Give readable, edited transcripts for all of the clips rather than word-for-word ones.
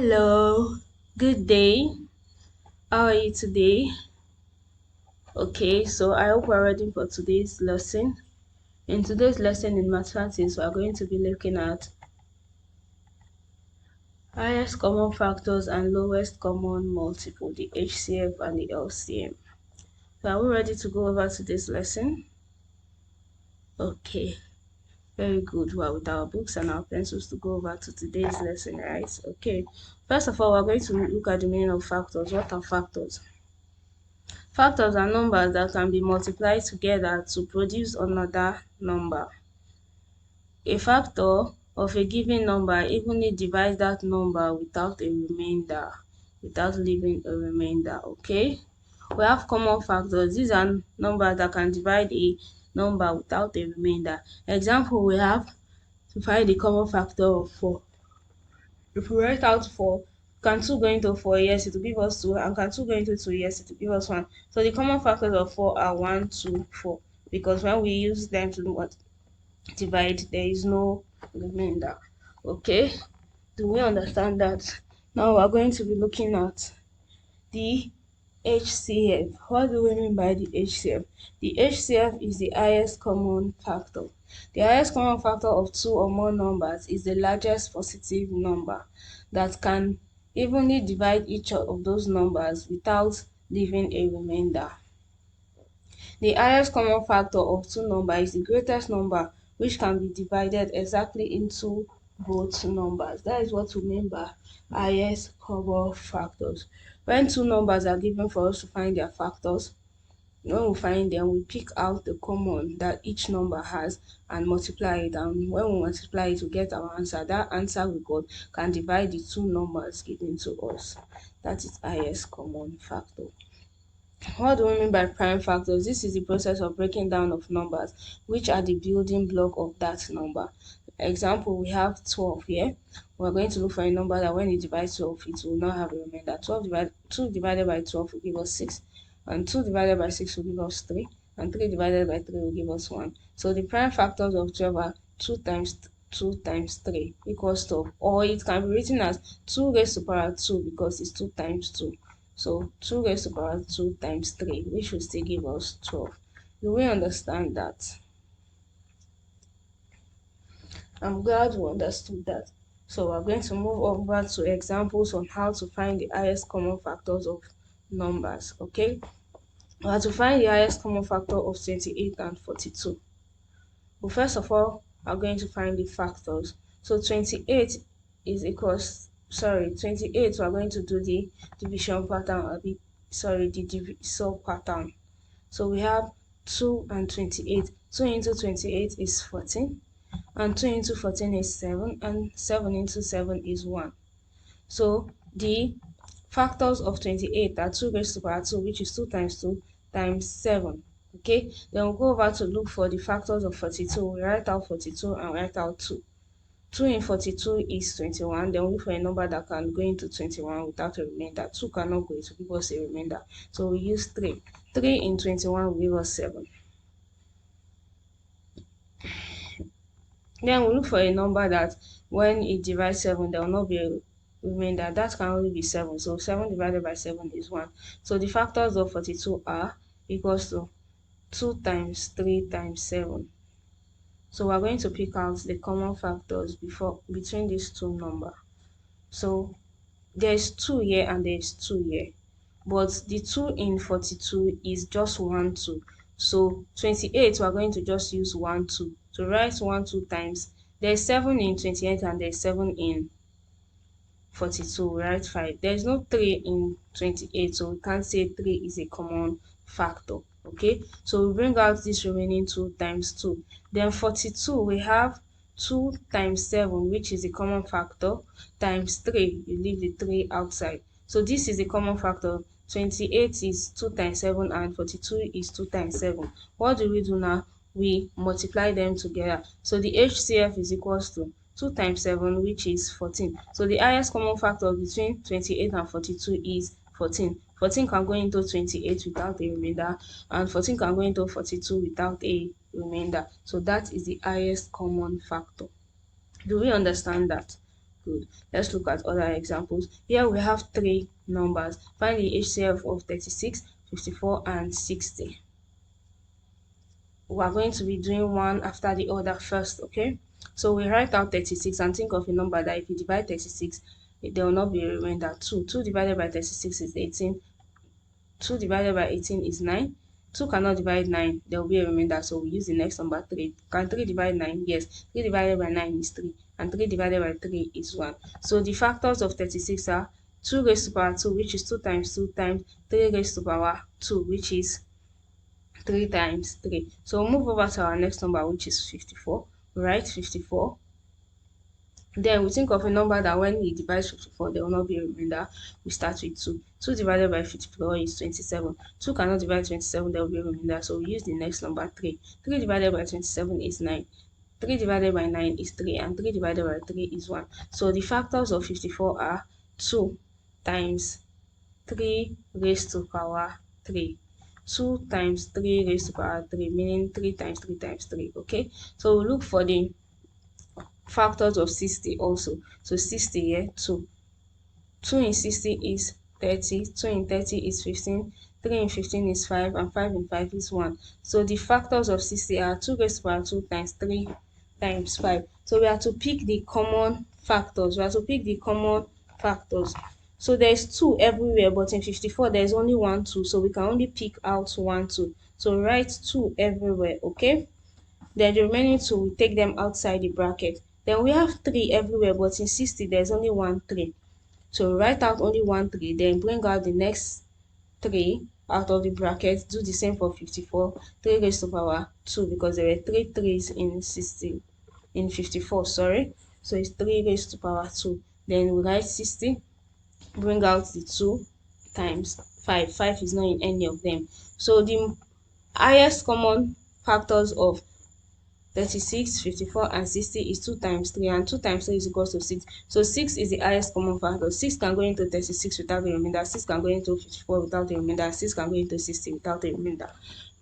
Hello, good day. How are you today? Okay, so I hope we're ready for today's lesson. In today's lesson in mathematics, we are going to be looking at highest common factors and lowest common multiple, the HCF and the LCM. So are we ready to go over today's lesson? Okay, very good. We're with our books and our pencils to go over to today's lesson, right? Okay, first of all, we're going to look at the meaning of factors. What are factors? Factors are numbers that can be multiplied together to produce another number. A factor of a given number evenly divides that number without a remainder, without leaving a remainder, okay? We have common factors. These are numbers that can divide a number without a remainder. Example, we have to find the common factor of 4. If we write out 4, can 2 go into 4? Yes, it will give us 2. And can 2 go into 2? Yes, it will give us 1. So the common factors of 4 are 1, 2, 4. Because when we use them to divide, there is no remainder. Okay? Do we understand that? Now we are going to be looking at the HCF. What do we mean by the HCF? The HCF is the highest common factor. The highest common factor of two or more numbers is the largest positive number that can evenly divide each of those numbers without leaving a remainder. The highest common factor of two numbers is the greatest number which can be divided exactly into both numbers. That is what we mean by highest common factors. When two numbers are given for us to find their factors, when we find them, we pick out the common that each number has and multiply it. And when we multiply it, we get our answer. That answer we got can divide the two numbers given to us. That is highest common factor. What do we mean by prime factors? This is the process of breaking down of numbers, which are the building block of that number. Example, we have 12 here. We're going to look for a number that when you divide 12, it will not have a remainder. 2 divided by 12 will give us 6, and 2 divided by 6 will give us 3, and 3 divided by 3 will give us 1. So the prime factors of 12 are 2 times 2 times 3 equals 12, or it can be written as 2 raised to power 2 because it's 2 times 2. So 2 raised to power 2 times 3, which will still give us 12. Do we understand that? I'm glad we understood that. So we're going to move over to examples on how to find the highest common factors of numbers, okay? We have to find the highest common factor of 28 and 42. But first of all, I'm going to find the factors. So 28 is equals, 28, we're going to do the division pattern, the divisor pattern. So we have 2 and 28. 2 into 28 is 14, and 2 into 14 is 7, and 7 into 7 is 1. So the factors of 28 are 2 raised to power 2, which is 2 times 2 times 7. Okay, then we'll go over to look for the factors of 42. We write out 42 and write out 2. 2 in 42 is 21. Then we look for a number that can go into 21 without a remainder. 2 cannot go, it will give us a remainder. So we use 3. 3 in 21 will give us 7. Then we look for a number that when it divides 7, there will not be a remainder. That can only be 7. So 7 divided by 7 is 1. So the factors of 42 are equals to 2 times 3 times 7. So we're going to pick out the common factors between these two numbers. So there's 2 here and there's 2 here. But the 2 in 42 is just 1, 2. So 28, we're going to just use 1, 2. To write 1, 2 times, there's 7 in 28 and there's 7 in 42, we write 5. There's no 3 in 28, so we can't say 3 is a common factor. Okay, so we bring out this remaining 2 times 2. Then 42, we have 2 times 7, which is a common factor, times 3. You leave the 3 outside. So this is a common factor. 28 is 2 times 7 and 42 is 2 times 7. What do we do now? We multiply them together. So the HCF is equals to 2 times 7, which is 14. So the highest common factor between 28 and 42 is 14. 14 can go into 28 without a remainder, and 14 can go into 42 without a remainder. So that is the highest common factor. Do we understand that? Good. Let's look at other examples. Here we have three numbers. Find the HCF of 36, 54, and 60. We are going to be doing one after the other first, okay? So we write out 36 and think of a number that if you divide 36, there will not be a remainder. 2. 2 divided by 36 is 18. 2 divided by 18 is 9. 2 cannot divide 9, there will be a remainder, so we use the next number 3. Can 3 divide 9? Yes. 3 divided by 9 is 3, and 3 divided by 3 is 1. So the factors of 36 are 2 raised to power 2, which is 2 times 2 times 3 raised to power 2, which is 3 times 3. So we'll move over to our next number, which is 54. We write 54. Then we think of a number that when we divide 54, there will not be a remainder. We start with 2. 2 divided by 54 is 27. 2 cannot divide 27, there will be a remainder. So we use the next number 3. 3 divided by 27 is 9. 3 divided by 9 is 3, and 3 divided by 3 is 1. So the factors of 54 are 2 times 3 raised to power 3. 2 times 3 raised to power 3, meaning 3 times 3 times 3, okay? So we look for the factors of 60 also. So 60 here, 2. 2 in 60 is 30. 2 in 30 is 15. 3 in 15 is 5, and 5 in 5 is 1. So the factors of 60 are 2 raised to power 2 times 3 times 5. So we have to pick the common factors. So there's 2 everywhere, but in 54 there's only 1 2, so we can only pick out 1 2. So write 2 everywhere, okay? Then the remaining 2, we take them outside the bracket. Then we have 3 everywhere, but in 60 there's only 1 3. So write out only 1 3, then bring out the next 3 out of the bracket. Do the same for 54. 3 raised to power 2, because there were 3 3's in 54, sorry. So it's 3 raised to power 2. Then we write 60. Bring out the 2 times 5. 5 is not in any of them. So the highest common factors of 36, 54, and 60 is 2 times 3, and 2 times 3 is equal to 6. So 6 is the highest common factor. 6 can go into 36 without a remainder. 6 can go into 54 without a remainder. 6 can go into 60 without a remainder.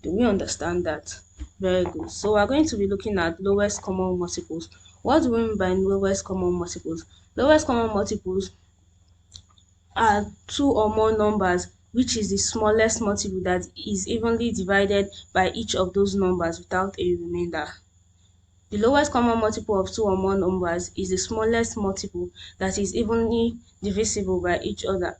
Do we understand that? Very good. So we're going to be looking at lowest common multiples. What do we mean by lowest common multiples? Lowest common multiples are 2 or more numbers, which is the smallest multiple that is evenly divided by each of those numbers without a remainder. The lowest common multiple of 2 or more numbers is the smallest multiple that is evenly divisible by each other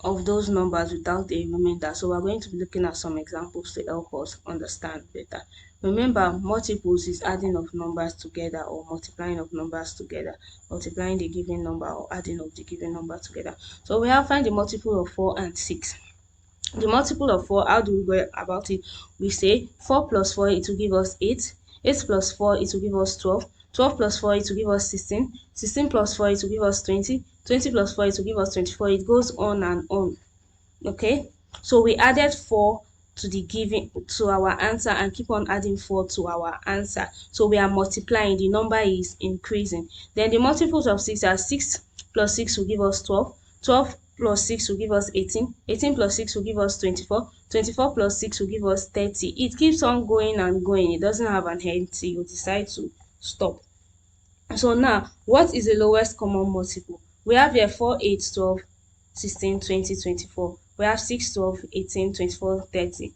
of those numbers without a remainder. So we're going to be looking at some examples to help us understand better. Remember, multiples is adding of numbers together or multiplying of numbers together, multiplying the given number or adding of the given number together. So we have find the multiple of 4 and 6. The multiple of 4, how do we go about it? We say 4 plus 4, it will give us 8. 8 plus 4, it will give us 12. 12 plus 4, it will give us 16. 16 plus 4, it will give us 20. 20 plus 4, it will give us 24. It goes on and on. Okay? So we added 4 to our answer and keep on adding 4 to our answer. So we are multiplying, the number is increasing. Then the multiples of 6 are 6 plus 6 will give us 12. 12 plus 6 will give us 18. 18 plus 6 will give us 24. 24 plus 6 will give us 30. It keeps on going and going. It doesn't have an end till you decide to stop. So now, what is the lowest common multiple? We have here 4, 8, 12, 16, 20, 24. We have 6, 12, 18, 24, 30.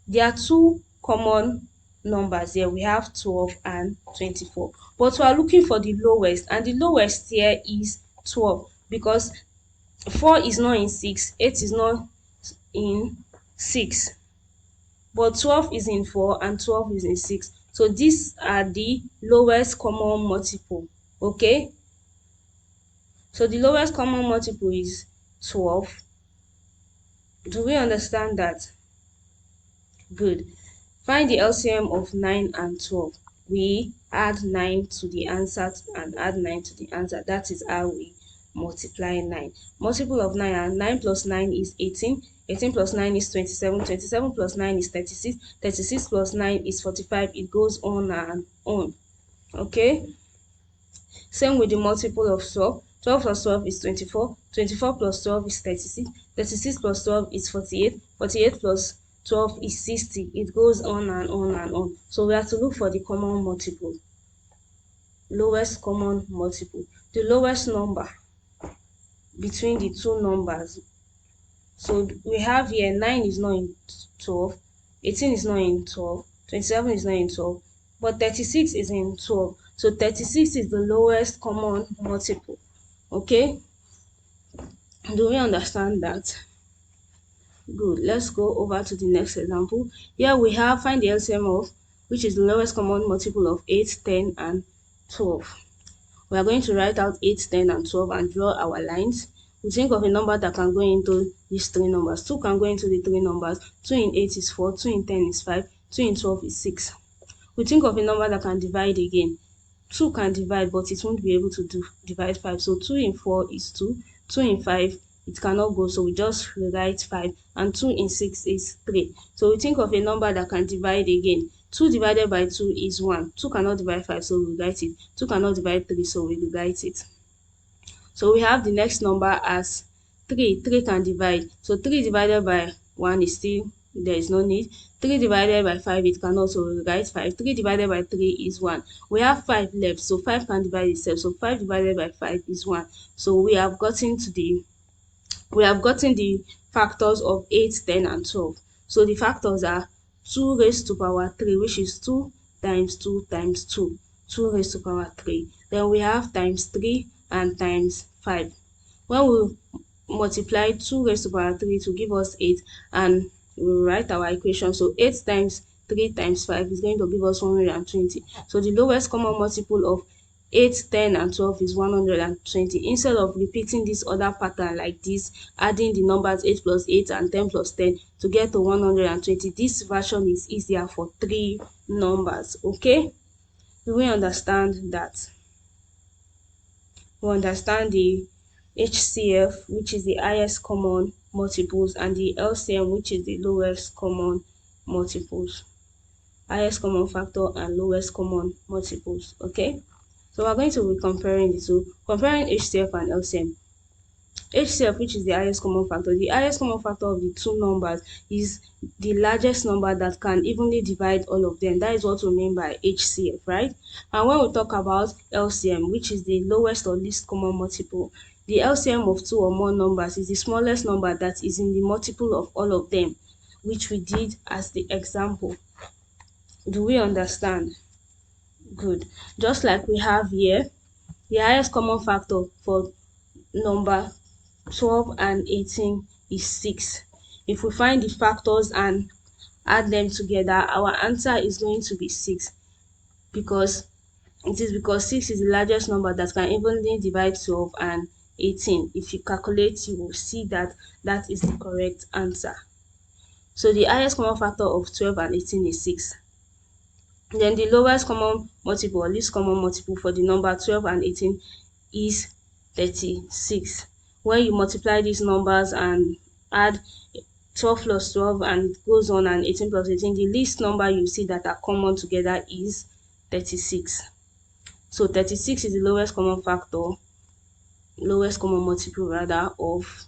There are 2 common numbers here. We have 12 and 24. But we are looking for the lowest, and the lowest here is 12, because 4 is not in 6, 8 is not in 6, but 12 is in 4 and 12 is in 6. So these are the lowest common multiple, okay? So the lowest common multiple is 12. Do we understand that? Good. Find the LCM of 9 and 12. We add 9 to the answer and add 9 to the answer. That is how we multiply 9. Multiple of 9 are 9 plus 9 is 18. 18 plus 9 is 27. 27 plus 9 is 36. 36 plus 9 is 45. It goes on and on. Okay? Same with the multiple of 12. 12 plus 12 is 24. 24 plus 12 is 36. 36 plus 12 is 48. 48 plus 12 is 60. It goes on and on and on. So we have to look for the common multiple. Lowest common multiple. the lowest number between the two numbers. So we have here 9 is not in 12, 18 is not in 12, 27 is not in 12, but 36 is in 12. So 36 is the lowest common multiple. Okay, do we understand that? Good. Let's go over to the next example. Here we have find the LCM of, which is the lowest common multiple of 8, 10, and 12. We are going to write out 8, 10, and 12 and draw our lines. We think of a number that can go into these three numbers. 2 can go into the three numbers. 2 in 8 is 4, 2 in 10 is 5, 2 in 12 is 6. We think of a number that can divide again. 2 can divide, but it won't be able to divide 5. So 2 in 4 is 2, 2 in 5, it cannot go, so we just rewrite 5, and 2 in 6 is 3. So we think of a number that can divide again. 2 divided by 2 is 1. 2 cannot divide 5, so we write it. 2 cannot divide 3, so we write it. So we have the next number as 3. 3 can divide. So 3 divided by 1 is still, there is no need. 3 divided by 5, it cannot, so we write 5. 3 divided by 3 is 1. We have 5 left, so 5 can divide itself. So 5 divided by 5 is 1. So we have gotten the factors of 8, 10, and 12. So the factors are 2 raised to power 3, which is 2 times 2 times 2. 2 raised to power 3. Then we have times 3 and times 5. When we multiply 2 raised to power 3 to give us 8, and we write our equation. So 8 times 3 times 5 is going to give us 120. So the lowest common multiple of 8, 10, and 12 is 120. Instead of repeating this other pattern like this, adding the numbers 8 plus 8 and 10 plus 10 to get to 120, this version is easier for 3 numbers. Okay, do we understand that? We understand the HCF, which is the highest common multiples, and the LCM, which is the lowest common multiples. Highest common factor and lowest common multiples. Okay, so we're going to be comparing the two, comparing HCF and LCM. HCF, which is the highest common factor. The highest common factor of the two numbers is the largest number that can evenly divide all of them. That is what we mean by HCF, right? And when we talk about LCM, which is the lowest or least common multiple, the LCM of two or more numbers is the smallest number that is in the multiple of all of them, which we did as the example. Do we understand? Good. Just like we have here, the highest common factor for number 12 and 18 is 6. If we find the factors and add them together, our answer is going to be 6, because 6 is the largest number that can evenly divide 12 and 18. If you calculate, you will see that that is the correct answer. So the highest common factor of 12 and 18 is 6. Then the lowest common multiple or least common multiple for the number 12 and 18 is 36. When you multiply these numbers and add 12 plus 12 and it goes on, and 18 plus 18, the least number you see that are common together is 36. So 36 is the lowest common factor, lowest common multiple rather, of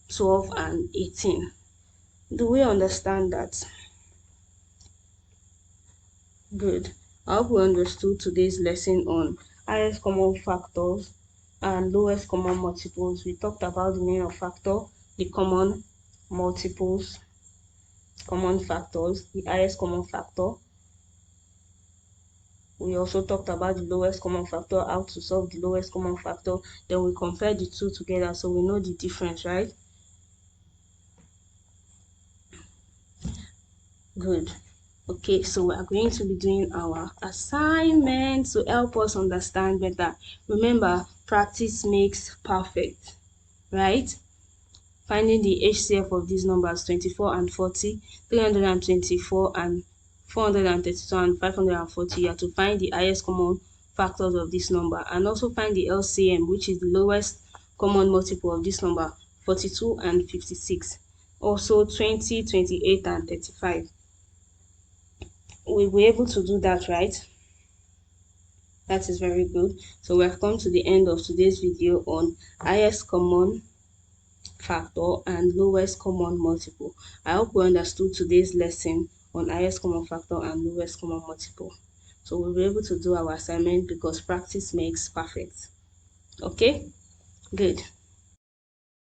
12 and 18. Do we understand that? Good. I hope we understood today's lesson on highest common factors and lowest common multiples. We talked about the meaning of factor, the common multiples, common factors, the highest common factor. We also talked about the lowest common factor, how to solve the lowest common factor. Then we compare the two together so we know the difference, right? Good. Okay, so we are going to be doing our assignment to help us understand better. Remember, practice makes perfect, right? Finding the HCF of these numbers 24 and 40, 324 and 432 and 540. You have to find the highest common factors of this number, and also find the LCM, which is the lowest common multiple of this number, 42 and 56. Also 20, 28 and 35. We'll be able to do that, right? That is very good. So we have come to the end of today's video on highest common factor and lowest common multiple. I hope we understood today's lesson on highest common factor and lowest common multiple. So we'll be able to do our assignment because practice makes perfect. Okay, good.